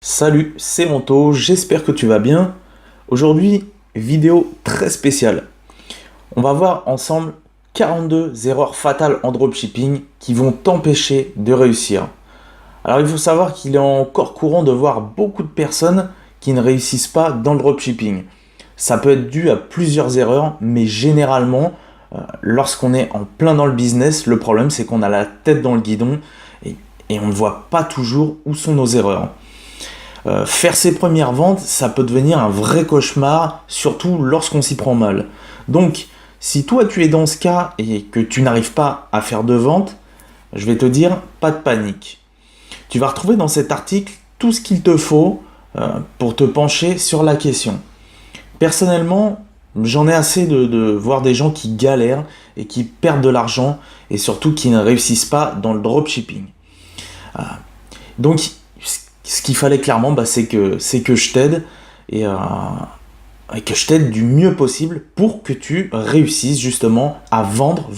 Salut, c'est Manto, j'espère que tu vas bien. Aujourd'hui, vidéo très spéciale. On va voir ensemble 42 erreurs fatales en dropshipping qui vont t'empêcher de réussir. Alors il faut savoir qu'il est encore courant de voir beaucoup de personnes qui ne réussissent pas dans le dropshipping. Ça peut être dû à plusieurs erreurs, mais généralement, lorsqu'on est en plein dans le business, le problème c'est qu'on a la tête dans le guidon et on ne voit pas toujours où sont nos erreurs. Faire ses premières ventes, ça peut devenir un vrai cauchemar, surtout lorsqu'on s'y prend mal. Donc, si toi tu es dans ce cas et que tu n'arrives pas à faire de vente, je vais te dire, pas de panique. Tu vas retrouver dans cet article tout ce qu'il te faut pour te pencher sur la question. Personnellement, j'en ai assez de voir des gens qui galèrent et qui perdent de l'argent et surtout qui ne réussissent pas dans le dropshipping. Donc, ce qu'il fallait clairement, c'est que je t'aide et que je t'aide du mieux possible pour que tu réussisses justement à vendre.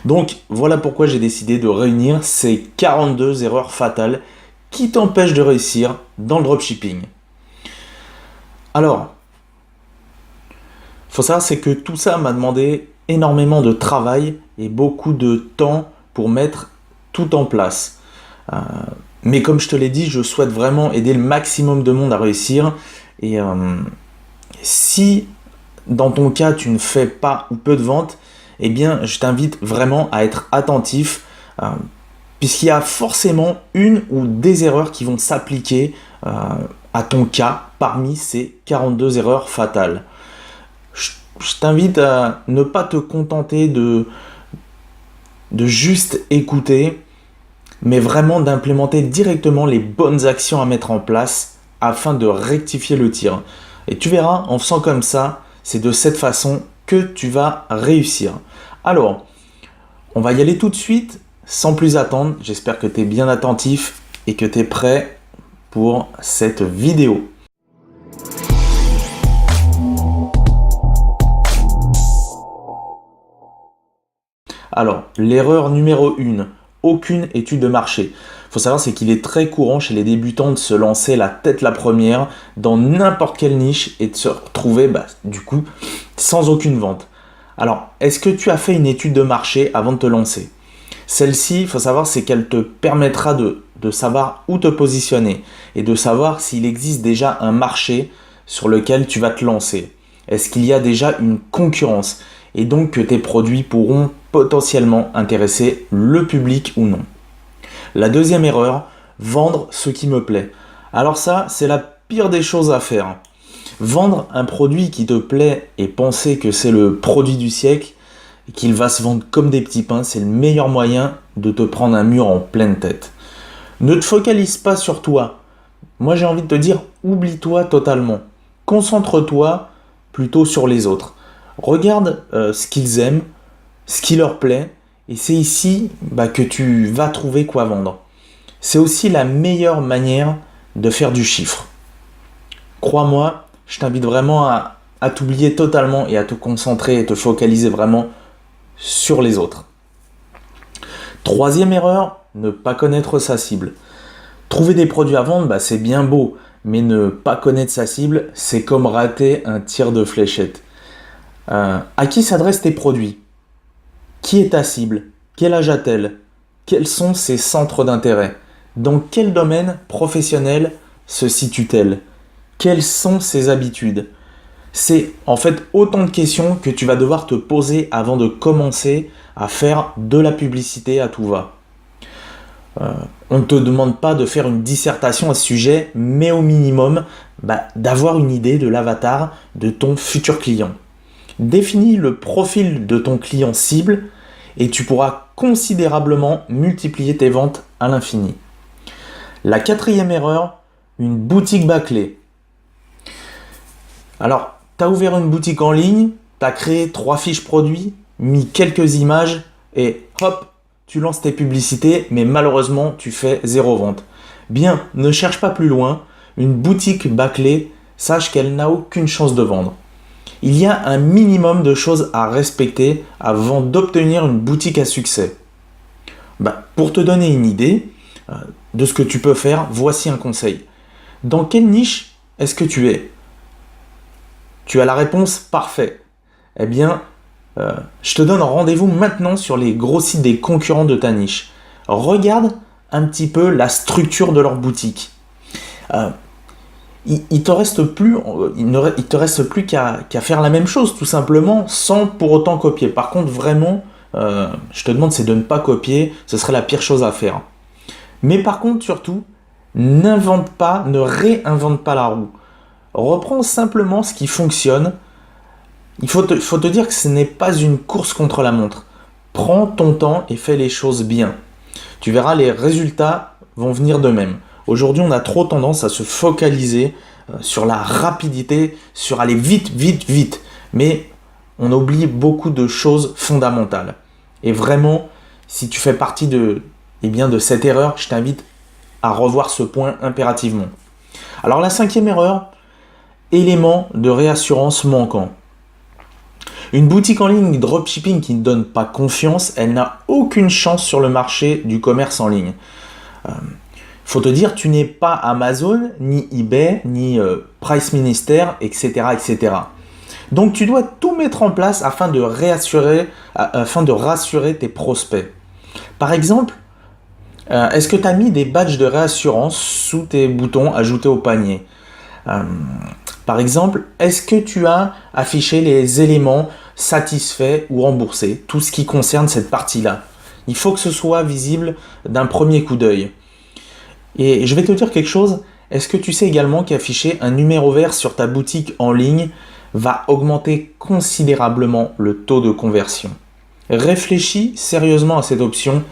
Donc voilà pourquoi j'ai décidé de réunir ces 42 erreurs fatales qui t'empêchent de réussir dans le dropshipping. Alors, il faut savoir c'est que tout ça m'a demandé énormément de travail et beaucoup de temps pour mettre tout en place. Mais comme je te l'ai dit, je souhaite vraiment aider le maximum de monde à réussir. Et si dans ton cas, tu ne fais pas ou peu de ventes, eh bien, je t'invite vraiment à être attentif, puisqu'il y a forcément une ou des erreurs qui vont s'appliquer à ton cas parmi ces 42 erreurs fatales. Je t'invite à ne pas te contenter de juste écouter, mais vraiment d'implémenter directement les bonnes actions à mettre en place afin de rectifier le tir. Et tu verras, en faisant comme ça, c'est de cette façon que tu vas réussir. Alors, on va y aller tout de suite, sans plus attendre. J'espère que tu es bien attentif et que tu es prêt pour cette vidéo. Alors, l'erreur numéro 1. Aucune étude de marché. Il faut savoir c'est qu'il est très courant chez les débutants de se lancer la tête la première dans n'importe quelle niche et de se retrouver du coup sans aucune vente. Alors, est-ce que tu as fait une étude de marché avant de te lancer? Celle-ci, il faut savoir c'est qu'elle te permettra de savoir où te positionner et de savoir s'il existe déjà un marché sur lequel tu vas te lancer. Est-ce qu'il y a déjà une concurrence et donc que tes produits pourront potentiellement intéresser le public ou non. La deuxième erreur, vendre ce qui me plaît. Alors ça, c'est la pire des choses à faire. Vendre un produit qui te plaît et penser que c'est le produit du siècle et qu'il va se vendre comme des petits pains, c'est le meilleur moyen de te prendre un mur en pleine tête. Ne te focalise pas sur toi. Moi, j'ai envie de te dire, oublie-toi totalement. Concentre-toi plutôt sur les autres. Regarde ce qu'ils aiment, ce qui leur plaît, et c'est ici que tu vas trouver quoi vendre. C'est aussi la meilleure manière de faire du chiffre. Crois-moi, je t'invite vraiment à t'oublier totalement et à te concentrer et te focaliser vraiment sur les autres. Troisième erreur, ne pas connaître sa cible. Trouver des produits à vendre, c'est bien beau, mais ne pas connaître sa cible, c'est comme rater un tir de fléchette. À qui s'adressent tes produits? Qui est ta cible? Quel âge a-t-elle? Quels sont ses centres d'intérêt? Dans quel domaine professionnel se situe-t-elle? Quelles sont ses habitudes? C'est en fait autant de questions que tu vas devoir te poser avant de commencer à faire de la publicité à tout va. On ne te demande pas de faire une dissertation à ce sujet, mais au minimum d'avoir une idée de l'avatar de ton futur client. Définis le profil de ton client cible et tu pourras considérablement multiplier tes ventes à l'infini. La quatrième erreur, une boutique bâclée. Alors, tu as ouvert une boutique en ligne, tu as créé 3 fiches produits, mis quelques images et hop, tu lances tes publicités, mais malheureusement, tu fais 0 vente. Bien, ne cherche pas plus loin, une boutique bâclée, sache qu'elle n'a aucune chance de vendre. Il y a un minimum de choses à respecter avant d'obtenir une boutique à succès. Pour te donner une idée, de ce que tu peux faire, voici un conseil. Dans quelle niche est-ce que tu es? Tu as la réponse parfaite. Eh bien, je te donne rendez-vous maintenant sur les gros sites des concurrents de ta niche. Regarde un petit peu la structure de leur boutique. Il te reste plus qu'à faire la même chose, tout simplement, sans pour autant copier. Par contre, vraiment, je te demande, c'est de ne pas copier, ce serait la pire chose à faire. Mais par contre, surtout, ne réinvente pas la roue. Reprends simplement ce qui fonctionne. Il faut te dire que ce n'est pas une course contre la montre. Prends ton temps et fais les choses bien. Tu verras, les résultats vont venir d'eux-mêmes. Aujourd'hui, on a trop tendance à se focaliser sur la rapidité, sur aller vite, vite, vite. Mais on oublie beaucoup de choses fondamentales. Et vraiment, si tu fais partie de cette erreur, je t'invite à revoir ce point impérativement. Alors la 5e erreur, élément de réassurance manquant. Une boutique en ligne dropshipping qui ne donne pas confiance, elle n'a aucune chance sur le marché du commerce en ligne. Faut te dire, tu n'es pas Amazon, ni eBay, ni Price Minister, etc., etc. Donc tu dois tout mettre en place afin de rassurer tes prospects. Par exemple, est-ce que tu as mis des badges de réassurance sous tes boutons ajoutés au panier? Par exemple, est-ce que tu as affiché les éléments satisfaits ou remboursés, tout ce qui concerne cette partie-là? Il faut que ce soit visible d'un premier coup d'œil. Et je vais te dire quelque chose, est-ce que tu sais également qu'afficher un numéro vert sur ta boutique en ligne va augmenter considérablement le taux de conversion? Réfléchis sérieusement à cette option.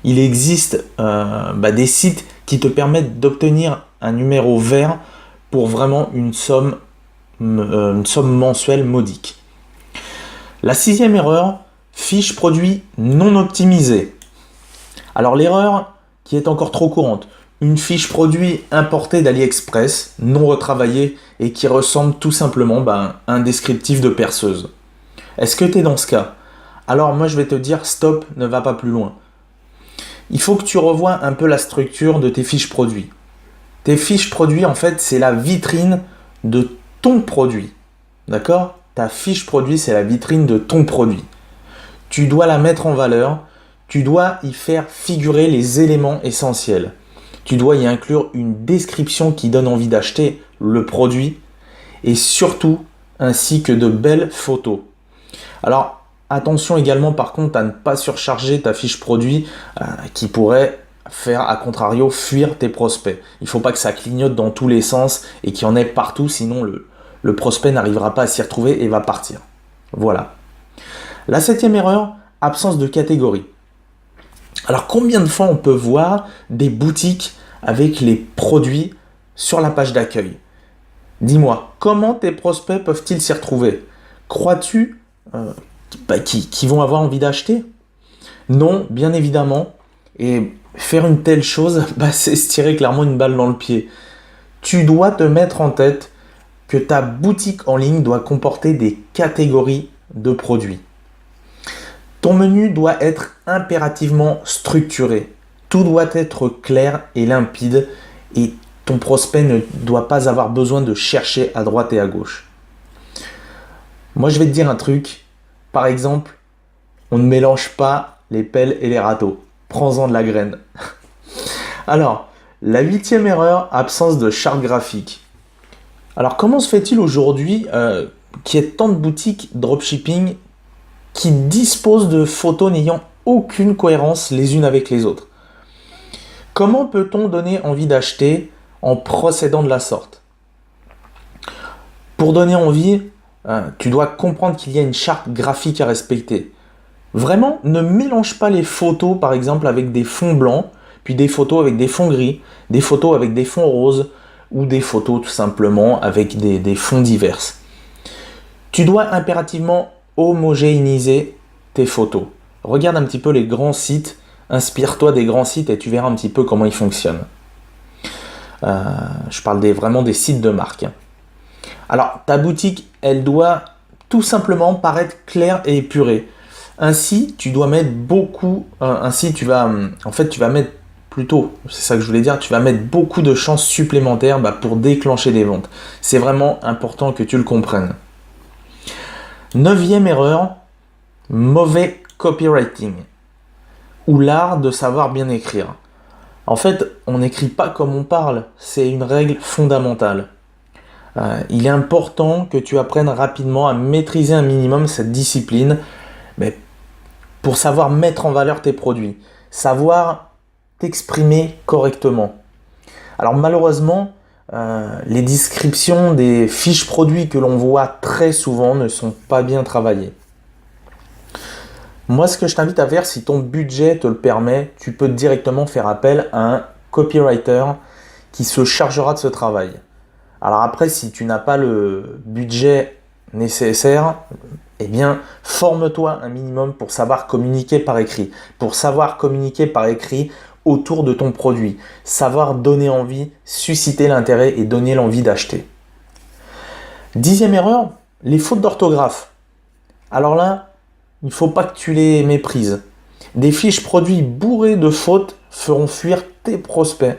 Il existe des sites qui te permettent d'obtenir un numéro vert pour vraiment une somme mensuelle modique. La 6e erreur, fiche produit non optimisée. Alors l'erreur qui est encore trop courante, une fiche produit importée d'AliExpress, non retravaillée et qui ressemble tout simplement à un descriptif de perceuse. Est-ce que tu es dans ce cas? Alors moi je vais te dire stop, ne va pas plus loin. Il faut que tu revoies un peu la structure de tes fiches produits. Tes fiches produits, en fait, c'est la vitrine de ton produit. D'accord? Ta fiche produit, c'est la vitrine de ton produit. Tu dois la mettre en valeur, tu dois y faire figurer les éléments essentiels. Tu dois y inclure une description qui donne envie d'acheter le produit et surtout, ainsi que de belles photos. Alors, attention également par contre à ne pas surcharger ta fiche produit qui pourrait faire à contrario fuir tes prospects. Il ne faut pas que ça clignote dans tous les sens et qu'il y en ait partout, sinon le prospect n'arrivera pas à s'y retrouver et va partir. Voilà. La 7e erreur, absence de catégorie. Alors combien de fois on peut voir des boutiques avec les produits sur la page d'accueil? Dis-moi, comment tes prospects peuvent-ils s'y retrouver? Crois-tu qu'ils vont avoir envie d'acheter? Non, bien évidemment. Et faire une telle chose, c'est se tirer clairement une balle dans le pied. Tu dois te mettre en tête que ta boutique en ligne doit comporter des catégories de produits. Ton menu doit être impérativement structuré. Tout doit être clair et limpide et ton prospect ne doit pas avoir besoin de chercher à droite et à gauche. Moi, je vais te dire un truc. Par exemple, on ne mélange pas les pelles et les râteaux. Prends-en de la graine. Alors, la 8e erreur, absence de charte graphique. Alors, comment se fait-il aujourd'hui qu'il y ait tant de boutiques dropshipping qui disposent de photos n'ayant aucune cohérence les unes avec les autres? Comment peut-on donner envie d'acheter en procédant de la sorte? Pour donner envie, tu dois comprendre qu'il y a une charte graphique à respecter. Vraiment, ne mélange pas les photos, par exemple, avec des fonds blancs, puis des photos avec des fonds gris, des photos avec des fonds roses, ou des photos tout simplement avec des fonds divers. Tu dois impérativement homogénéiser tes photos. Regarde un petit peu les grands sites, inspire-toi des grands sites et tu verras un petit peu comment ils fonctionnent. Je parle vraiment des sites de marque. Alors, ta boutique, elle doit tout simplement paraître claire et épurée. Ainsi, tu dois mettre tu vas mettre plutôt, c'est ça que je voulais dire, tu vas mettre beaucoup de chances supplémentaires pour déclencher des ventes. C'est vraiment important que tu le comprennes. 9e erreur, mauvais copywriting, ou l'art de savoir bien écrire. En fait, on n'écrit pas comme on parle, c'est une règle fondamentale. Il est important que tu apprennes rapidement à maîtriser un minimum cette discipline, mais pour savoir mettre en valeur tes produits, savoir t'exprimer correctement. Alors malheureusement, les descriptions des fiches produits que l'on voit très souvent ne sont pas bien travaillées. Moi, ce que je t'invite à faire, si ton budget te le permet, tu peux directement faire appel à un copywriter qui se chargera de ce travail. Alors après, si tu n'as pas le budget nécessaire, eh bien, forme-toi un minimum pour savoir communiquer par écrit. Pour savoir communiquer par écrit autour de ton produit. Savoir donner envie, susciter l'intérêt et donner l'envie d'acheter. 10e erreur, les fautes d'orthographe. Alors là, il ne faut pas que tu les méprises. Des fiches produits bourrées de fautes feront fuir tes prospects.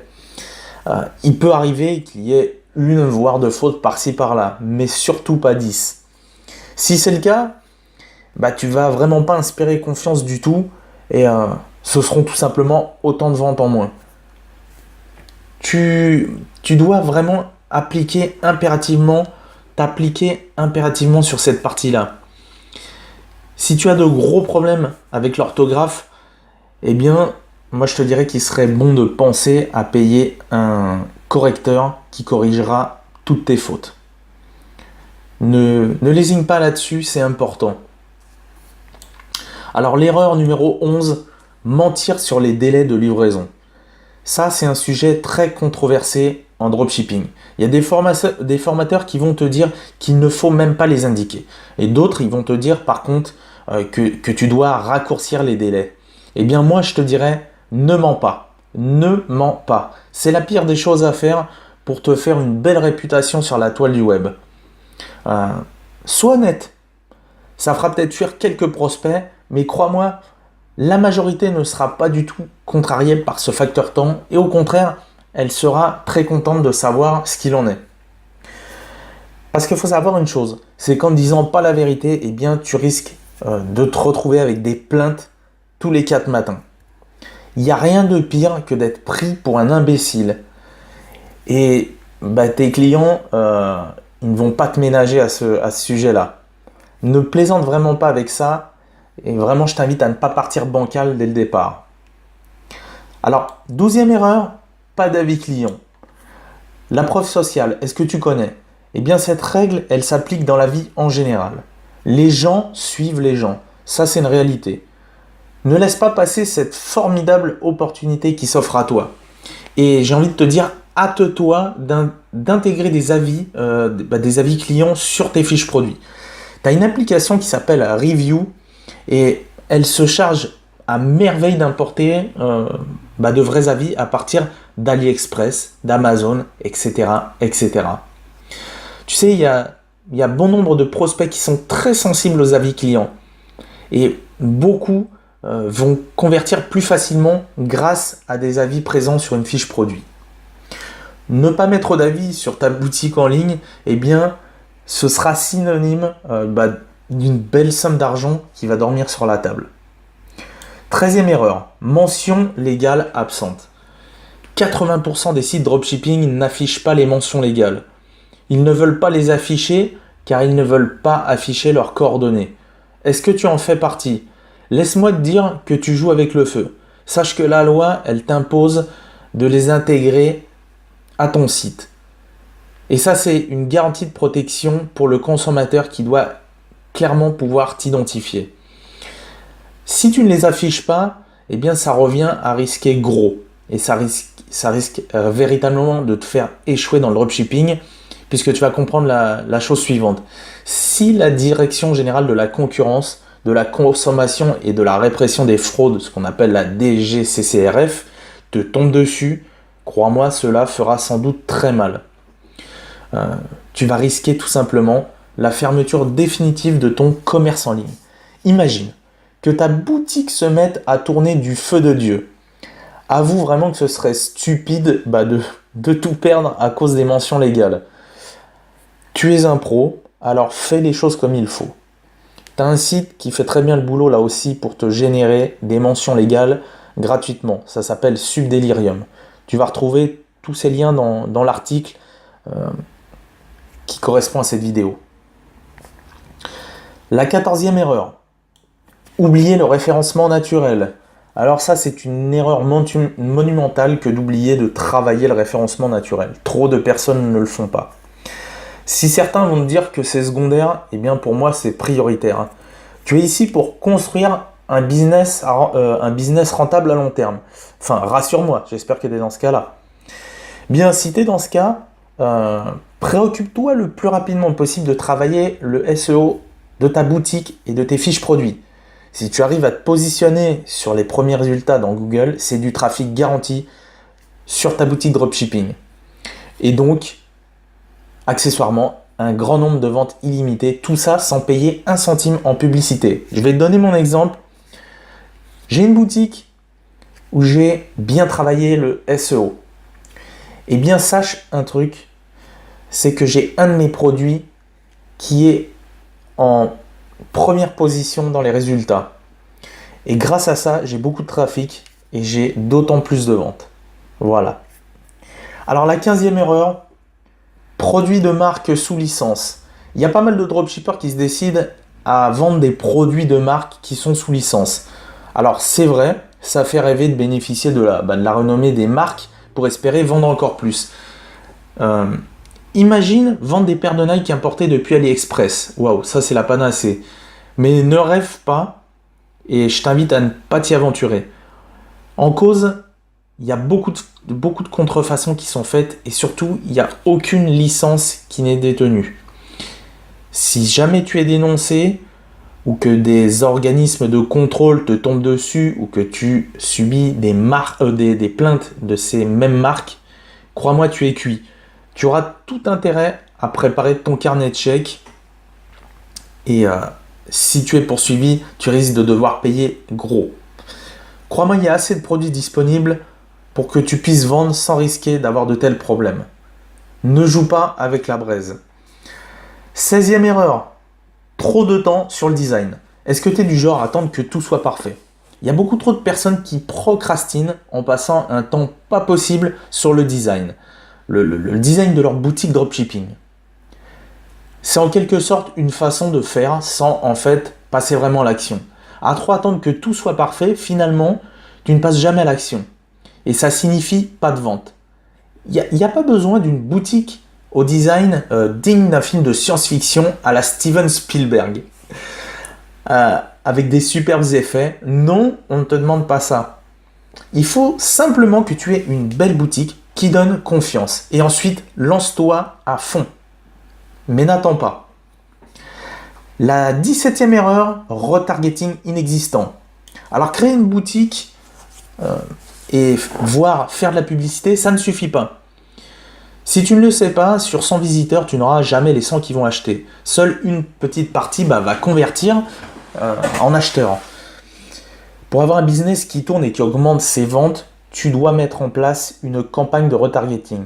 Il peut arriver qu'il y ait une voire deux fautes par-ci par-là, mais surtout pas 10. Si c'est le cas, tu vas vraiment pas inspirer confiance du tout et ce seront tout simplement autant de ventes en moins. Tu dois vraiment t'appliquer impérativement sur cette partie-là. Si tu as de gros problèmes avec l'orthographe, eh bien, moi je te dirais qu'il serait bon de penser à payer un correcteur qui corrigera toutes tes fautes. Ne lésigne pas là-dessus, c'est important. Alors l'erreur numéro 11, mentir sur les délais de livraison. Ça, c'est un sujet très controversé en dropshipping. Il y a des formateurs qui vont te dire qu'il ne faut même pas les indiquer. Et d'autres, ils vont te dire par contre que tu dois raccourcir les délais. Eh bien moi, je te dirais, ne mens pas. Ne mens pas. C'est la pire des choses à faire pour te faire une belle réputation sur la toile du web. Sois honnête. Ça fera peut-être fuir quelques prospects, mais crois-moi, la majorité ne sera pas du tout contrariée par ce facteur temps et au contraire, elle sera très contente de savoir ce qu'il en est. Parce qu'il faut savoir une chose, c'est qu'en disant pas la vérité, eh bien, tu risques de te retrouver avec des plaintes tous les 4 matins. Il n'y a rien de pire que d'être pris pour un imbécile. Et tes clients, ils ne vont pas te ménager à ce sujet-là. Ne plaisante vraiment pas avec ça. Et vraiment, je t'invite à ne pas partir bancal dès le départ. Alors, 12e erreur, pas d'avis client. La preuve sociale, est-ce que tu connais? Eh bien, cette règle, elle s'applique dans la vie en général. Les gens suivent les gens. Ça, c'est une réalité. Ne laisse pas passer cette formidable opportunité qui s'offre à toi. Et j'ai envie de te dire, hâte-toi d'intégrer des avis clients sur tes fiches produits. Tu as une application qui s'appelle Review et elle se charge à merveille d'importer de vrais avis à partir d'AliExpress, d'Amazon, etc., etc. Tu sais, il y a bon nombre de prospects qui sont très sensibles aux avis clients et beaucoup vont convertir plus facilement grâce à des avis présents sur une fiche produit. Ne pas mettre d'avis sur ta boutique en ligne, eh bien, ce sera synonyme d'une belle somme d'argent qui va dormir sur la table. 13e erreur, mention légale absente. 80% des sites dropshipping n'affichent pas les mentions légales. Ils ne veulent pas les afficher car ils ne veulent pas afficher leurs coordonnées. Est-ce que tu en fais partie? Laisse-moi te dire que tu joues avec le feu. Sache que la loi, elle t'impose de les intégrer à ton site. Et ça, c'est une garantie de protection pour le consommateur qui doit clairement pouvoir t'identifier. Si tu ne les affiches pas, eh bien ça revient à risquer gros. Et ça risque véritablement de te faire échouer dans le dropshipping, puisque tu vas comprendre la chose suivante. Si la direction générale de la concurrence, de la consommation et de la répression des fraudes, ce qu'on appelle la DGCCRF, te tombe dessus, crois-moi, cela fera sans doute très mal. Tu vas risquer tout simplement la fermeture définitive de ton commerce en ligne. Imagine que ta boutique se mette à tourner du feu de Dieu. avoue vraiment que ce serait stupide de tout perdre à cause des mentions légales. Tu es un pro, alors fais les choses comme il faut. Tu as un site qui fait très bien le boulot là aussi pour te générer des mentions légales gratuitement. Ça s'appelle Subdelirium. Tu vas retrouver tous ces liens dans l'article qui correspond à cette vidéo. La 14e erreur. Oublier le référencement naturel. Alors ça, c'est une erreur monumentale que d'oublier de travailler le référencement naturel. Trop de personnes ne le font pas. Si certains vont te dire que c'est secondaire, eh bien pour moi c'est prioritaire. Tu es ici pour construire un business rentable à long terme. Enfin, rassure-moi, j'espère que tu es dans ce cas-là. Bien, si tu es dans ce cas, préoccupe-toi le plus rapidement possible de travailler le SEO de ta boutique et de tes fiches produits. Si tu arrives à te positionner sur les premiers résultats dans Google, c'est du trafic garanti sur ta boutique dropshipping. Et donc, accessoirement, un grand nombre de ventes illimitées, tout ça sans payer 1 centime en publicité. Je vais te donner mon exemple. J'ai une boutique où j'ai bien travaillé le SEO. Eh bien, sache un truc, c'est que j'ai un de mes produits qui est en première position dans les résultats. Et grâce à ça, j'ai beaucoup de trafic et j'ai d'autant plus de ventes. Voilà. Alors la 15e erreur, produits de marque sous licence. Il y a pas mal de dropshippers qui se décident à vendre des produits de marque qui sont sous licence. Alors c'est vrai, ça fait rêver de bénéficier de la renommée des marques pour espérer vendre encore plus. Imagine vendre des paires de Nike importées depuis AliExpress. Waouh, ça c'est la panacée. Mais ne rêve pas et je t'invite à ne pas t'y aventurer. En cause, il y a beaucoup de contrefaçons qui sont faites et surtout, il n'y a aucune licence qui n'est détenue. Si jamais tu es dénoncé ou que des organismes de contrôle te tombent dessus ou que tu subis des plaintes de ces mêmes marques, crois-moi, tu es cuit. Tu auras tout intérêt à préparer ton carnet de chèques et si tu es poursuivi, tu risques de devoir payer gros. Crois-moi, il y a assez de produits disponibles pour que tu puisses vendre sans risquer d'avoir de tels problèmes. Ne joue pas avec la braise. 16e erreur, trop de temps sur le design. Est-ce que tu es du genre à attendre que tout soit parfait ? Il y a beaucoup trop de personnes qui procrastinent en passant un temps pas possible sur le design. Le design de leur boutique dropshipping. C'est en quelque sorte une façon de faire sans en fait passer vraiment à l'action. À trop attendre que tout soit parfait, finalement, tu ne passes jamais à l'action. Et ça signifie pas de vente. Il n'y a pas besoin d'une boutique au design digne d'un film de science-fiction à la Steven Spielberg. Avec des superbes effets. Non, on ne te demande pas ça. Il faut simplement que tu aies une belle boutique qui donne confiance. Et ensuite, lance-toi à fond. Mais n'attends pas. La 17e erreur, retargeting inexistant. Alors, créer une boutique et voire faire de la publicité, ça ne suffit pas. Si tu ne le sais pas, sur 100 visiteurs, tu n'auras jamais les 100 qui vont acheter. Seule une petite partie va convertir en acheteurs. Pour avoir un business qui tourne et qui augmente ses ventes, tu dois mettre en place une campagne de retargeting.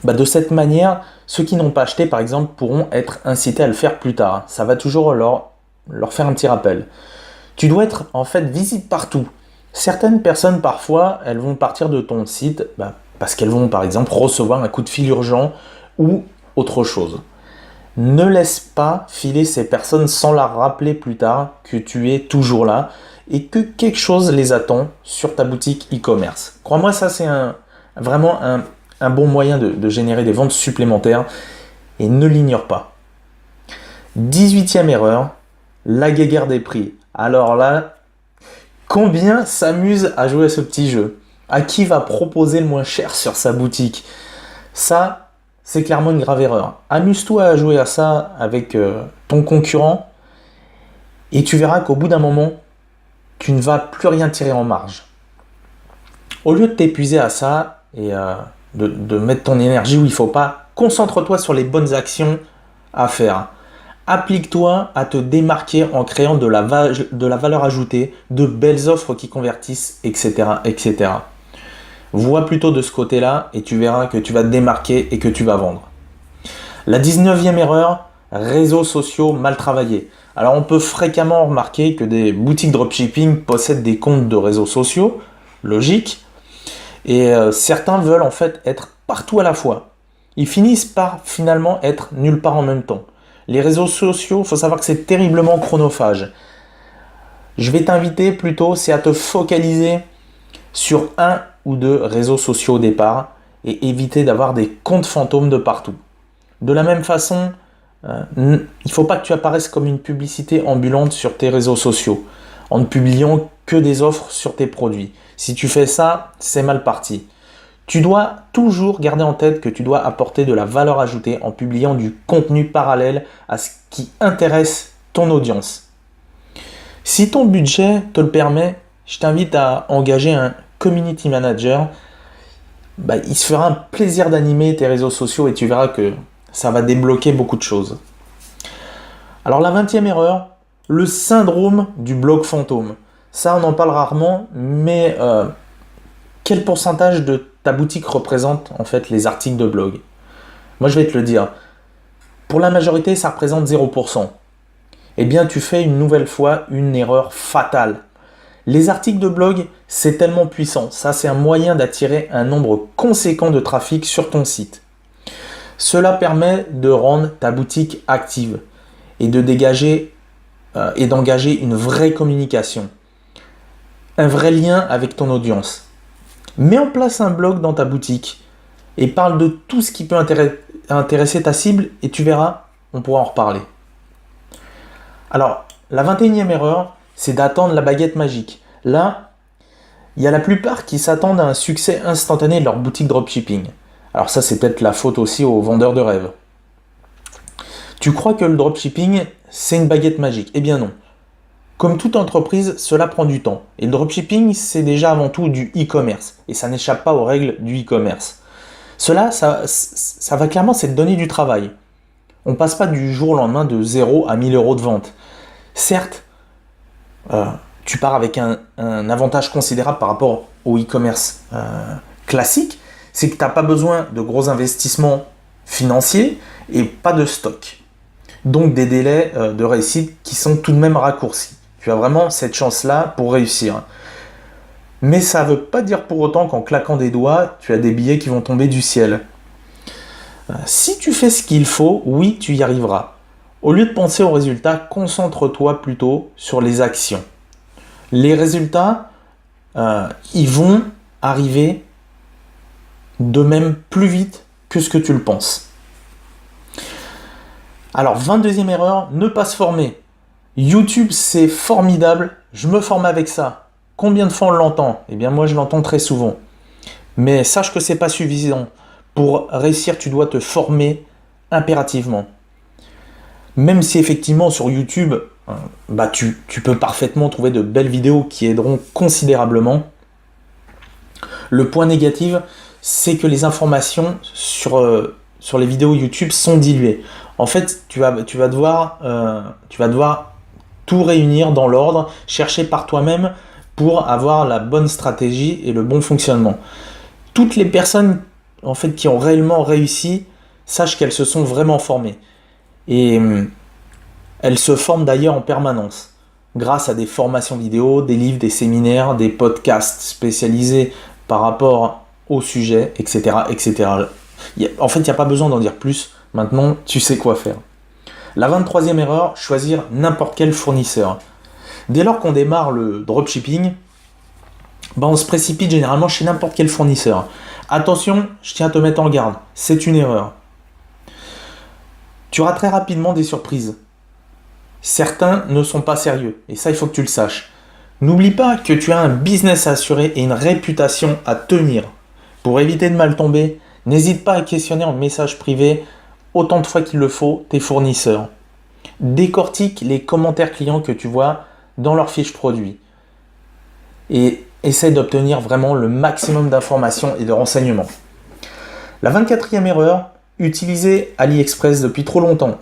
De cette manière, ceux qui n'ont pas acheté, par exemple, pourront être incités à le faire plus tard. Ça va toujours leur faire un petit rappel. Tu dois être en fait visible partout. Certaines personnes, parfois, elles vont partir de ton site parce qu'elles vont, par exemple, recevoir un coup de fil urgent ou autre chose. Ne laisse pas filer ces personnes sans leur rappeler plus tard que tu es toujours là et que quelque chose les attend sur ta boutique e-commerce. Crois-moi, ça c'est vraiment un bon moyen de générer des ventes supplémentaires et ne l'ignore pas. 18e erreur, la guéguerre des prix. Alors là, combien s'amuse à jouer à ce petit jeu ? À qui va proposer le moins cher sur sa boutique ? Ça, c'est clairement une grave erreur. Amuse-toi à jouer à ça avec ton concurrent et tu verras qu'au bout d'un moment, tu ne vas plus rien tirer en marge. Au lieu de t'épuiser à ça et de mettre ton énergie où il ne faut pas, concentre-toi sur les bonnes actions à faire. Applique-toi à te démarquer en créant de la valeur ajoutée, de belles offres qui convertissent, etc., etc. Vois plutôt de ce côté-là et tu verras que tu vas te démarquer et que tu vas vendre. La 19e erreur, réseaux sociaux mal travaillés. Alors on peut fréquemment remarquer que des boutiques dropshipping possèdent des comptes de réseaux sociaux, logique, et certains veulent en fait être partout à la fois. Ils finissent par finalement être nulle part en même temps. Les réseaux sociaux, il faut savoir que c'est terriblement chronophage. Je vais t'inviter plutôt, c'est à te focaliser sur un ou deux réseaux sociaux au départ et éviter d'avoir des comptes fantômes de partout. De la même façon, il ne faut pas que tu apparaisses comme une publicité ambulante sur tes réseaux sociaux en ne publiant que des offres sur tes produits. Si tu fais ça, c'est mal parti. Tu dois toujours garder en tête que tu dois apporter de la valeur ajoutée en publiant du contenu parallèle à ce qui intéresse ton audience. Si ton budget te le permet, je t'invite à engager un community manager. Il se fera un plaisir d'animer tes réseaux sociaux et tu verras que ça va débloquer beaucoup de choses. Alors la 20e erreur, le syndrome du blog fantôme. Ça, on en parle rarement, mais quel pourcentage de ta boutique représente en fait les articles de blog? Moi, je vais te le dire. Pour la majorité, ça représente 0%. Eh bien, tu fais une nouvelle fois une erreur fatale. Les articles de blog, c'est tellement puissant. Ça, c'est un moyen d'attirer un nombre conséquent de trafic sur ton site. Cela permet de rendre ta boutique active et de dégager et d'engager une vraie communication, un vrai lien avec ton audience. Mets en place un blog dans ta boutique et parle de tout ce qui peut intéresser ta cible et tu verras, on pourra en reparler. Alors, la 21e erreur, c'est d'attendre la baguette magique. Là, il y a la plupart qui s'attendent à un succès instantané de leur boutique dropshipping. Alors ça, c'est peut-être la faute aussi aux vendeurs de rêves. Tu crois que le dropshipping, c'est une baguette magique? Eh bien non. Comme toute entreprise, cela prend du temps. Et le dropshipping, c'est déjà avant tout du e-commerce. Et ça n'échappe pas aux règles du e-commerce. Cela, ça va clairement, c'est te donner du travail. On ne passe pas du jour au lendemain de 0 à 1000 euros de vente. Certes, tu pars avec un avantage considérable par rapport au e-commerce classique, c'est que tu n'as pas besoin de gros investissements financiers et pas de stock. Donc des délais de réussite qui sont tout de même raccourcis. Tu as vraiment cette chance-là pour réussir. Mais ça ne veut pas dire pour autant qu'en claquant des doigts, tu as des billets qui vont tomber du ciel. Si tu fais ce qu'il faut, oui, tu y arriveras. Au lieu de penser aux résultats, concentre-toi plutôt sur les actions. Les résultats, ils vont arriver de même plus vite que ce que tu le penses. Alors, 22e erreur, ne pas se former. YouTube, c'est formidable, je me forme avec ça. Combien de fois on l'entend? Eh bien, moi, je l'entends très souvent. Mais sache que ce n'est pas suffisant. Pour réussir, tu dois te former impérativement. Même si effectivement sur YouTube, tu peux parfaitement trouver de belles vidéos qui aideront considérablement. Le point négatif, c'est que les informations sur les vidéos YouTube sont diluées. En fait, tu vas devoir tout réunir dans l'ordre, chercher par toi-même pour avoir la bonne stratégie et le bon fonctionnement. Toutes les personnes en fait, qui ont réellement réussi, sache qu'elles se sont vraiment formées. Et elles se forment d'ailleurs en permanence, grâce à des formations vidéo, des livres, des séminaires, des podcasts spécialisés par rapport au sujet, etc. etc. En fait, il n'y a pas besoin d'en dire plus. Maintenant, tu sais quoi faire. La 23e erreur, choisir n'importe quel fournisseur. Dès lors qu'on démarre le dropshipping, on se précipite généralement chez n'importe quel fournisseur. Attention, je tiens à te mettre en garde, c'est une erreur. Tu auras très rapidement des surprises. Certains ne sont pas sérieux, et ça il faut que tu le saches. N'oublie pas que tu as un business à assurer et une réputation à tenir. Pour éviter de mal tomber, n'hésite pas à questionner en message privé autant de fois qu'il le faut tes fournisseurs. Décortique les commentaires clients que tu vois dans leur fiche produit. Et essaie d'obtenir vraiment le maximum d'informations et de renseignements. La 24e erreur, utiliser AliExpress depuis trop longtemps.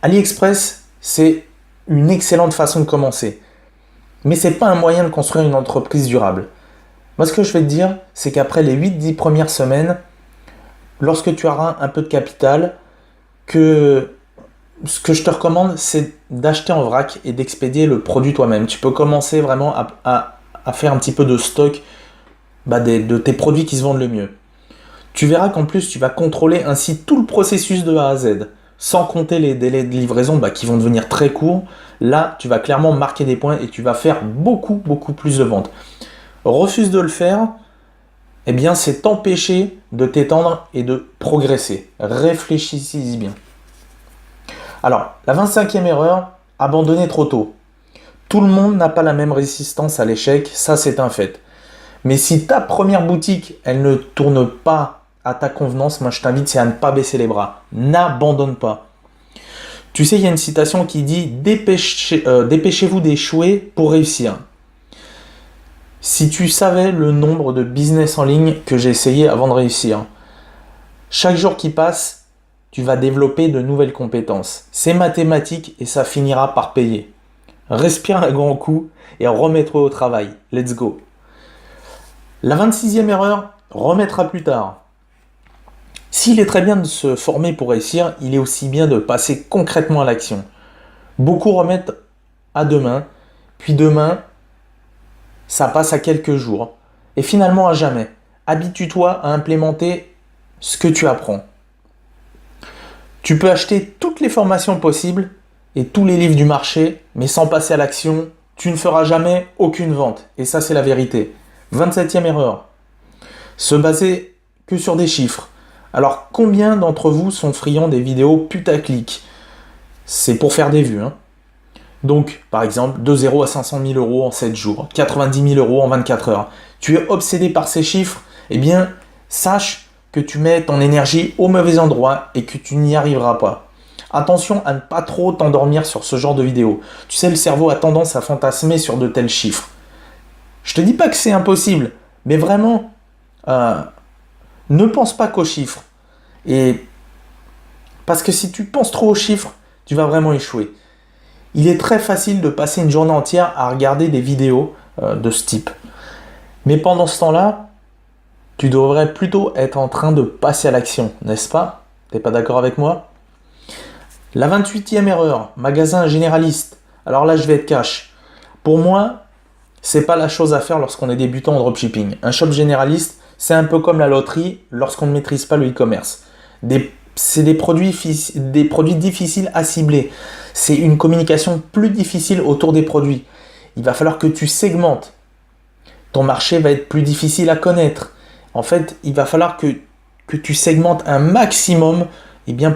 AliExpress, c'est une excellente façon de commencer. Mais c'est pas un moyen de construire une entreprise durable. Moi, ce que je vais te dire, c'est qu'après les 8-10 premières semaines, lorsque tu auras un peu de capital, ce que je te recommande, c'est d'acheter en vrac et d'expédier le produit toi-même. Tu peux commencer vraiment à faire un petit peu de stock de tes produits qui se vendent le mieux. Tu verras qu'en plus, tu vas contrôler ainsi tout le processus de A à Z, sans compter les délais de livraison qui vont devenir très courts. Là, tu vas clairement marquer des points et tu vas faire beaucoup plus de ventes. Refuse de le faire, eh bien, c'est t'empêcher de t'étendre et de progresser. Réfléchis-y bien. Alors, la 25e erreur, abandonner trop tôt. Tout le monde n'a pas la même résistance à l'échec, ça c'est un fait. Mais si ta première boutique, elle ne tourne pas à ta convenance, moi je t'invite à ne pas baisser les bras. N'abandonne pas. Tu sais, il y a une citation qui dit dépêchez-vous d'échouer pour réussir. Si tu savais le nombre de business en ligne que j'ai essayé avant de réussir, chaque jour qui passe, tu vas développer de nouvelles compétences. C'est mathématique et ça finira par payer. Respire un grand coup et remets-toi au travail. Let's go. La 26e erreur, remettre à plus tard. S'il est très bien de se former pour réussir, il est aussi bien de passer concrètement à l'action. Beaucoup remettent à demain, puis demain, ça passe à quelques jours, et finalement à jamais. Habitue-toi à implémenter ce que tu apprends. Tu peux acheter toutes les formations possibles et tous les livres du marché, mais sans passer à l'action, tu ne feras jamais aucune vente. Et ça, c'est la vérité. 27e erreur. Se baser que sur des chiffres. Alors, combien d'entre vous sont friands des vidéos putaclic ? C'est pour faire des vues. Donc, par exemple, de 0 à 500 000 euros en 7 jours, 90 000 euros en 24 heures. Tu es obsédé par ces chiffres ? Eh bien, sache que tu mets ton énergie au mauvais endroit et que tu n'y arriveras pas. Attention à ne pas trop t'endormir sur ce genre de vidéos. Tu sais, le cerveau a tendance à fantasmer sur de tels chiffres. Je te dis pas que c'est impossible, mais vraiment, ne pense pas qu'aux chiffres. Et parce que si tu penses trop aux chiffres, tu vas vraiment échouer. Il est très facile de passer une journée entière à regarder des vidéos de ce type. Mais pendant ce temps-là, tu devrais plutôt être en train de passer à l'action, n'est-ce pas ? T'es pas d'accord avec moi ? La 28e erreur, magasin généraliste. Alors là, je vais être cash. Pour moi, c'est pas la chose à faire lorsqu'on est débutant en dropshipping. Un shop généraliste, c'est un peu comme la loterie lorsqu'on ne maîtrise pas le e-commerce. C'est des produits difficiles à cibler. C'est une communication plus difficile autour des produits. Il va falloir que tu segmentes. Ton marché va être plus difficile à connaître. En fait, il va falloir que tu segmentes un maximum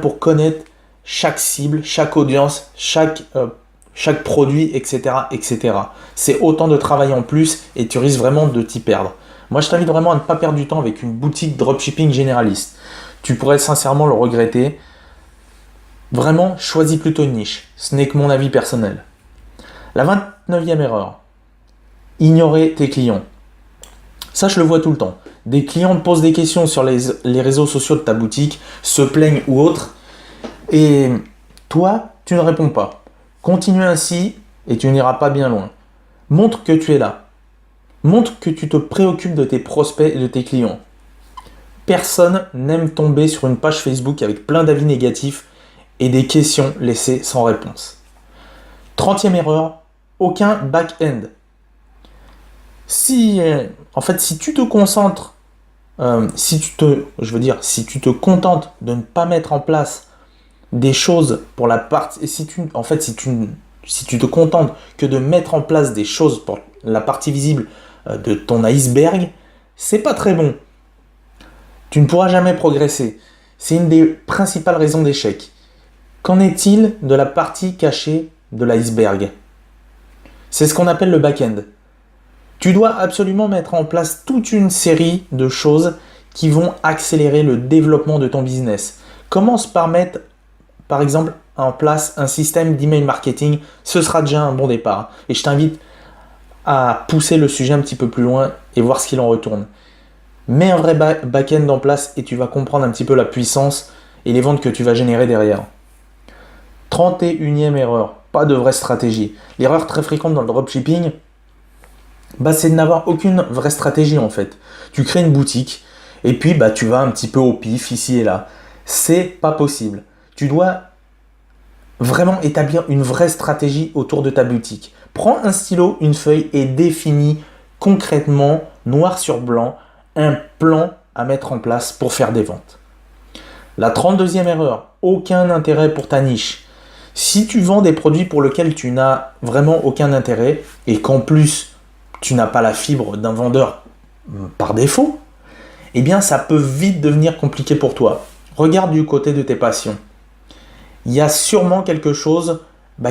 pour connaître chaque cible, chaque audience, chaque produit, etc., etc. C'est autant de travail en plus et tu risques vraiment de t'y perdre. Moi, je t'invite vraiment à ne pas perdre du temps avec une boutique dropshipping généraliste. Tu pourrais sincèrement le regretter. Vraiment, choisis plutôt une niche. Ce n'est que mon avis personnel. La 29e erreur. Ignorer tes clients. Ça, je le vois tout le temps. Des clients te posent des questions sur les réseaux sociaux de ta boutique, se plaignent ou autre, et toi, tu ne réponds pas. Continue ainsi et tu n'iras pas bien loin. Montre que tu es là. Montre que tu te préoccupes de tes prospects et de tes clients. Personne n'aime tomber sur une page Facebook avec plein d'avis négatifs et des questions laissées sans réponse. 30e erreur, aucun back-end. Si tu te concentres, si tu te contentes de ne pas mettre en place des choses pour la partie, si tu te contentes que de mettre en place des choses pour la partie visible de ton iceberg, c'est pas très bon. Tu ne pourras jamais progresser. C'est une des principales raisons d'échec. Qu'en est-il de la partie cachée de l'iceberg ? C'est ce qu'on appelle le back-end. Tu dois absolument mettre en place toute une série de choses qui vont accélérer le développement de ton business. Commence par mettre, par exemple, en place un système d'email marketing. Ce sera déjà un bon départ. Et je t'invite à pousser le sujet un petit peu plus loin et voir ce qu'il en retourne. Mets un vrai back-end en place et tu vas comprendre un petit peu la puissance et les ventes que tu vas générer derrière. 31e erreur, pas de vraie stratégie. L'erreur très fréquente dans le dropshipping, c'est de n'avoir aucune vraie stratégie en fait. Tu crées une boutique et puis tu vas un petit peu au pif ici et là. C'est pas possible. Tu dois vraiment établir une vraie stratégie autour de ta boutique. Prends un stylo, une feuille et définis concrètement, noir sur blanc, un plan à mettre en place pour faire des ventes. La 32e erreur, aucun intérêt pour ta niche. Si tu vends des produits pour lesquels tu n'as vraiment aucun intérêt et qu'en plus tu n'as pas la fibre d'un vendeur par défaut, eh bien ça peut vite devenir compliqué pour toi. Regarde du côté de tes passions. Il y a sûrement quelque chose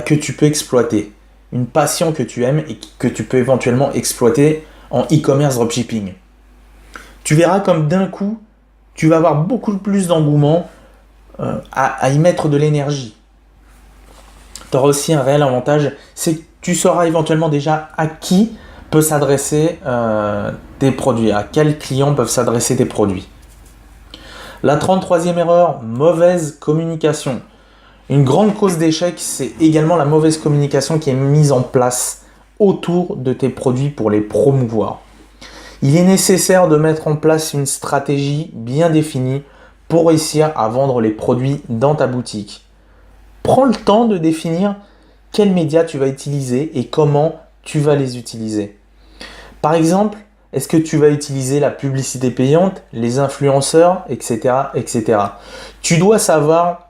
que tu peux exploiter. Une passion que tu aimes et que tu peux éventuellement exploiter en e-commerce dropshipping. Tu verras comme d'un coup, tu vas avoir beaucoup plus d'engouement à y mettre de l'énergie. Tu auras aussi un réel avantage, c'est que tu sauras éventuellement déjà à qui peut s'adresser tes produits, à quels clients peuvent s'adresser tes produits. La 33e erreur, mauvaise communication. Une grande cause d'échec, c'est également la mauvaise communication qui est mise en place autour de tes produits pour les promouvoir. Il est nécessaire de mettre en place une stratégie bien définie pour réussir à vendre les produits dans ta boutique. Prends le temps de définir quels médias tu vas utiliser et comment tu vas les utiliser. Par exemple, est-ce que tu vas utiliser la publicité payante, les influenceurs, etc., etc. Tu dois savoir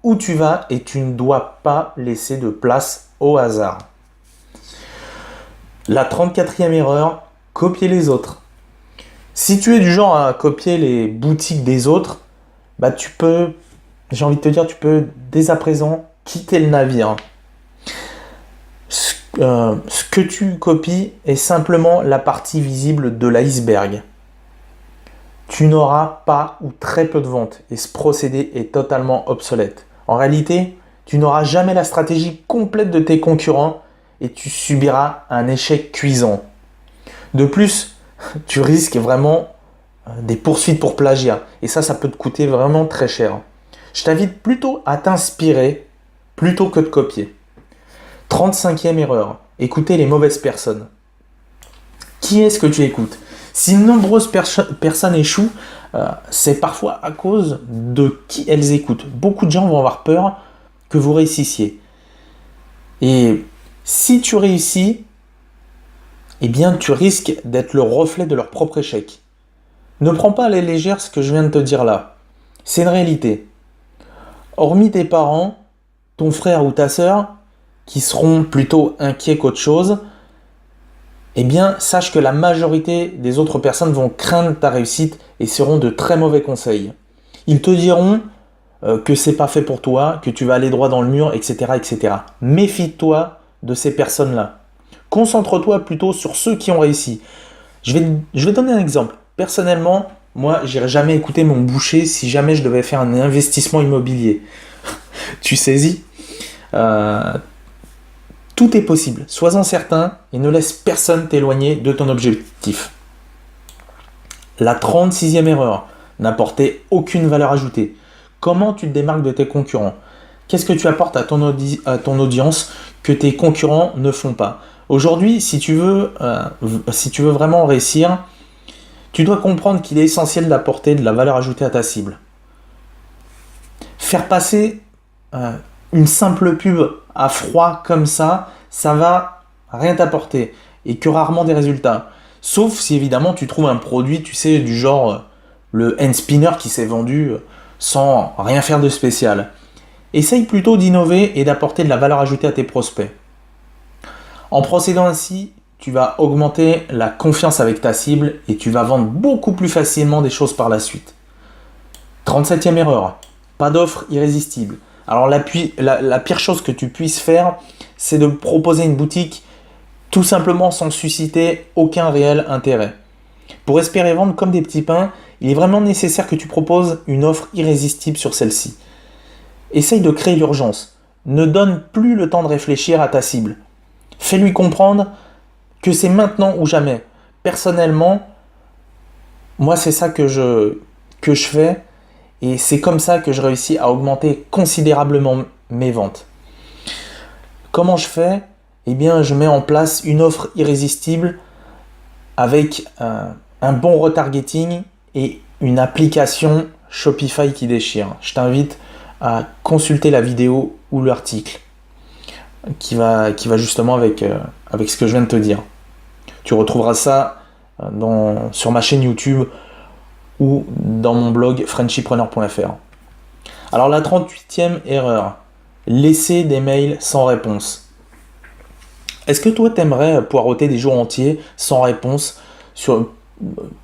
où tu vas et tu ne dois pas laisser de place au hasard. La 34e erreur, copier les autres. Si tu es du genre à copier les boutiques des autres, tu peux dès à présent quitter le navire. Ce que tu copies est simplement la partie visible de l'iceberg. Tu n'auras pas ou très peu de ventes et ce procédé est totalement obsolète. En réalité, tu n'auras jamais la stratégie complète de tes concurrents et tu subiras un échec cuisant. De plus, tu risques vraiment des poursuites pour plagiat et ça peut te coûter vraiment très cher. Je t'invite plutôt à t'inspirer plutôt que de copier. 35e erreur, écouter les mauvaises personnes. Qui est-ce que tu écoutes? Si de nombreuses personnes échouent, c'est parfois à cause de qui elles écoutent. Beaucoup de gens vont avoir peur que vous réussissiez. Et si tu réussis, eh bien tu risques d'être le reflet de leur propre échec. Ne prends pas à la légère ce que je viens de te dire là. C'est une réalité. Hormis tes parents, ton frère ou ta sœur, qui seront plutôt inquiets qu'autre chose, eh bien, sache que la majorité des autres personnes vont craindre ta réussite et seront de très mauvais conseils. Ils te diront que c'est pas fait pour toi, que tu vas aller droit dans le mur, etc., etc. Méfie-toi de ces personnes-là. Concentre-toi plutôt sur ceux qui ont réussi. Je vais donner un exemple. Personnellement, moi, j'irai jamais écouter mon boucher si jamais je devais faire un investissement immobilier. Tu saisis Tout est possible, sois-en certain et ne laisse personne t'éloigner de ton objectif. La 36e erreur, n'apporter aucune valeur ajoutée. Comment tu te démarques de tes concurrents? Qu'est-ce que tu apportes à ton audience que tes concurrents ne font pas? Aujourd'hui, si tu veux vraiment réussir, tu dois comprendre qu'il est essentiel d'apporter de la valeur ajoutée à ta cible. Faire passer une simple pub à froid comme ça va rien t'apporter et que rarement des résultats. Sauf si évidemment tu trouves un produit, tu sais, du genre le hand spinner qui s'est vendu sans rien faire de spécial. Essaye plutôt d'innover et d'apporter de la valeur ajoutée à tes prospects. En procédant ainsi, tu vas augmenter la confiance avec ta cible et tu vas vendre beaucoup plus facilement des choses par la suite. 37e erreur, pas d'offre irrésistible. Alors la pire chose que tu puisses faire, c'est de proposer une boutique tout simplement sans susciter aucun réel intérêt. Pour espérer vendre comme des petits pains, il est vraiment nécessaire que tu proposes une offre irrésistible sur celle-ci. Essaye de créer l'urgence. Ne donne plus le temps de réfléchir à ta cible. Fais-lui comprendre que c'est maintenant ou jamais. Personnellement, moi c'est ça que je fais et c'est comme ça que je réussis à augmenter considérablement mes ventes. Comment je fais? Eh bien, je mets en place une offre irrésistible avec un bon retargeting et une application Shopify qui déchire. Je t'invite à consulter la vidéo ou l'article qui va justement avec ce que je viens de te dire. Tu retrouveras ça sur ma chaîne YouTube ou dans mon blog frenchypreneur.fr. Alors la 38e erreur, laisser des mails sans réponse. Est-ce que toi t'aimerais poireauter des jours entiers sans réponse sur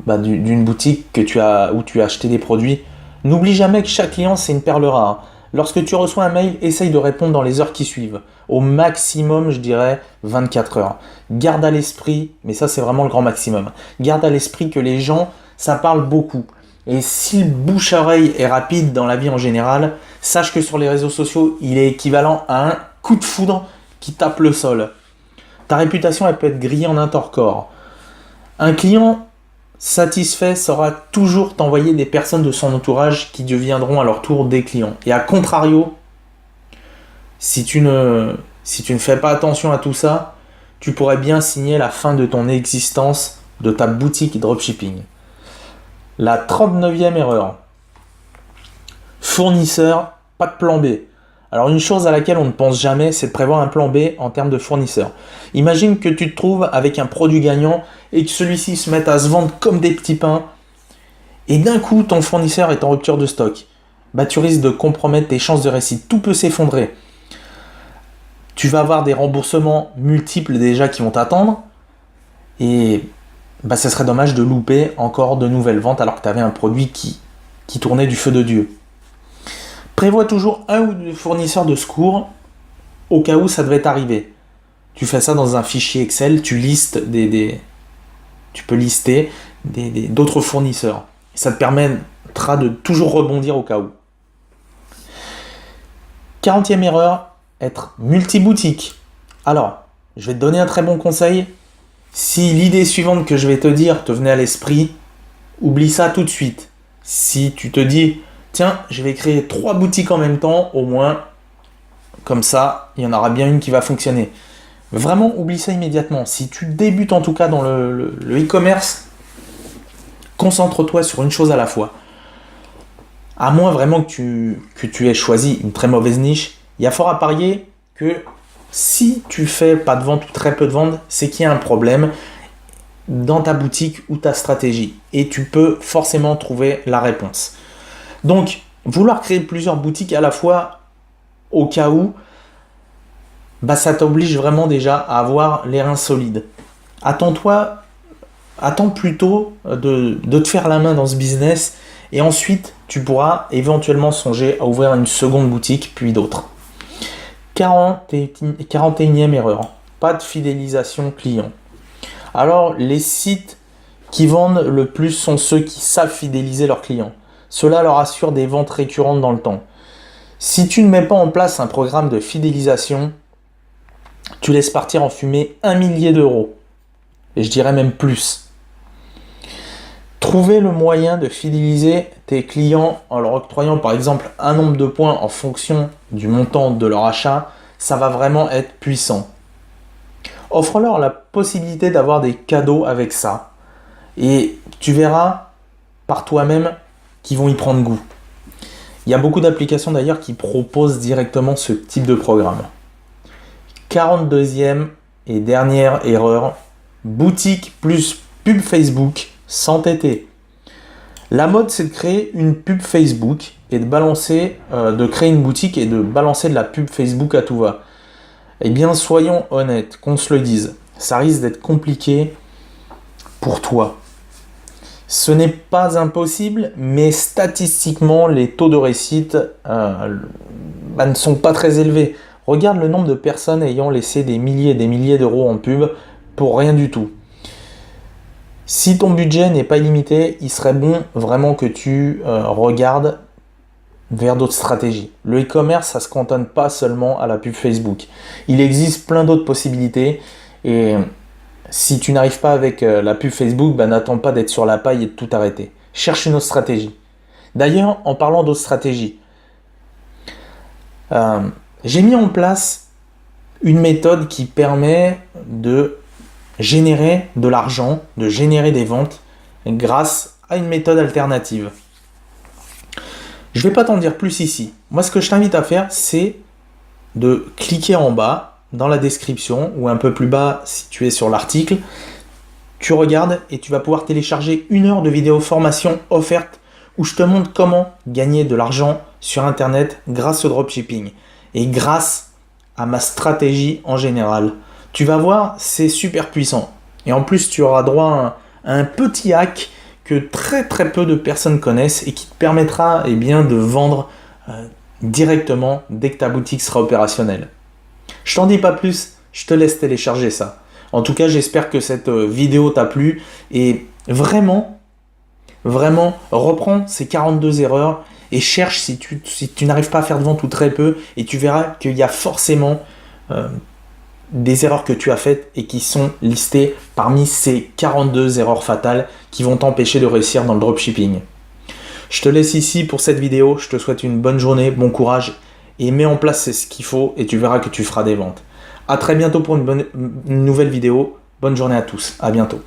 d'une boutique où tu as acheté des produits? N'oublie jamais que chaque client c'est une perle rare. Lorsque tu reçois un mail, essaye de répondre dans les heures qui suivent. Au maximum, je dirais 24 heures. Garde à l'esprit, mais ça c'est vraiment le grand maximum, garde à l'esprit que les gens, ça parle beaucoup. Et si le bouche-oreille est rapide dans la vie en général, sache que sur les réseaux sociaux, il est équivalent à un coup de foudre qui tape le sol. Ta réputation, elle peut être grillée en un torcore. Un client satisfait saura toujours t'envoyer des personnes de son entourage qui deviendront à leur tour des clients. Et à contrario, si tu ne fais pas attention à tout ça, tu pourrais bien signer la fin de ton existence de ta boutique dropshipping. La 39e erreur. Fournisseur, pas de plan B. Alors une chose à laquelle on ne pense jamais, c'est de prévoir un plan B en termes de fournisseur. Imagine que tu te trouves avec un produit gagnant et que celui-ci se mette à se vendre comme des petits pains et d'un coup ton fournisseur est en rupture de stock. Tu risques de compromettre tes chances de réussite. Tout peut s'effondrer. Tu vas avoir des remboursements multiples déjà qui vont t'attendre et ça serait dommage de louper encore de nouvelles ventes alors que tu avais un produit qui tournait du feu de Dieu. Prévois toujours un ou deux fournisseurs de secours au cas où ça devait t'arriver. Tu fais ça dans un fichier Excel, tu listes tu peux lister d'autres fournisseurs. Ça te permettra de toujours rebondir au cas où. 40e erreur, être multi-boutique. Alors, je vais te donner un très bon conseil. Si l'idée suivante que je vais te dire te venait à l'esprit, oublie ça tout de suite. Si tu te dis, tiens, je vais créer 3 boutiques en même temps, au moins, comme ça, il y en aura bien une qui va fonctionner. Vraiment, oublie ça immédiatement. Si tu débutes en tout cas dans le e-commerce, concentre-toi sur une chose à la fois. À moins vraiment que tu aies choisi une très mauvaise niche, il y a fort à parier que si tu fais pas de vente ou très peu de vente, c'est qu'il y a un problème dans ta boutique ou ta stratégie. Et tu peux forcément trouver la réponse. Donc, vouloir créer plusieurs boutiques à la fois au cas où, ça t'oblige vraiment déjà à avoir les reins solides. Attends plutôt de te faire la main dans ce business et ensuite tu pourras éventuellement songer à ouvrir une seconde boutique puis d'autres. 41e erreur, pas de fidélisation client. Alors les sites qui vendent le plus sont ceux qui savent fidéliser leurs clients. Cela leur assure des ventes récurrentes dans le temps. Si tu ne mets pas en place un programme de fidélisation, tu laisses partir en fumée 1 millier d'euros. Et je dirais même plus. Trouver le moyen de fidéliser tes clients en leur octroyant par exemple un nombre de points en fonction du montant de leur achat, ça va vraiment être puissant. Offre-leur la possibilité d'avoir des cadeaux avec ça. Et tu verras par toi-même qu'ils vont y prendre goût. Il y a beaucoup d'applications d'ailleurs qui proposent directement ce type de programme. 42e et dernière erreur, boutique plus pub Facebook sans TT. La mode, c'est de créer une pub Facebook et de créer une boutique et de balancer de la pub Facebook à tout va. Eh bien, soyons honnêtes, qu'on se le dise, ça risque d'être compliqué pour toi. Ce n'est pas impossible, mais statistiquement, les taux de réussite ne sont pas très élevés. Regarde le nombre de personnes ayant laissé des milliers et des milliers d'euros en pub pour rien du tout. Si ton budget n'est pas illimité, il serait bon vraiment que tu regardes vers d'autres stratégies. Le e-commerce, ça ne se cantonne pas seulement à la pub Facebook. Il existe plein d'autres possibilités et si tu n'arrives pas avec la pub Facebook, n'attends pas d'être sur la paille et de tout arrêter. Cherche une autre stratégie. D'ailleurs, en parlant d'autres stratégies, j'ai mis en place une méthode qui permet de générer de l'argent, de générer des ventes grâce à une méthode alternative. Je ne vais pas t'en dire plus ici. Moi, ce que je t'invite à faire, c'est de cliquer en bas dans la description ou un peu plus bas si tu es sur l'article. Tu regardes et tu vas pouvoir télécharger 1 heure de vidéo formation offerte où je te montre comment gagner de l'argent sur Internet grâce au dropshipping et grâce à ma stratégie en général. Tu vas voir, c'est super puissant. Et en plus, tu auras droit à un petit hack que très très peu de personnes connaissent et qui te permettra de vendre directement dès que ta boutique sera opérationnelle. Je t'en dis pas plus, je te laisse télécharger ça. En tout cas, j'espère que cette vidéo t'a plu et vraiment, reprends ces 42 erreurs et cherche si tu n'arrives pas à faire de vente ou très peu et tu verras qu'il y a forcément des erreurs que tu as faites et qui sont listées parmi ces 42 erreurs fatales qui vont t'empêcher de réussir dans le dropshipping. Je te laisse ici pour cette vidéo, je te souhaite une bonne journée, bon courage et mets en place ce qu'il faut et tu verras que tu feras des ventes. A très bientôt pour une nouvelle vidéo, bonne journée à tous, à bientôt.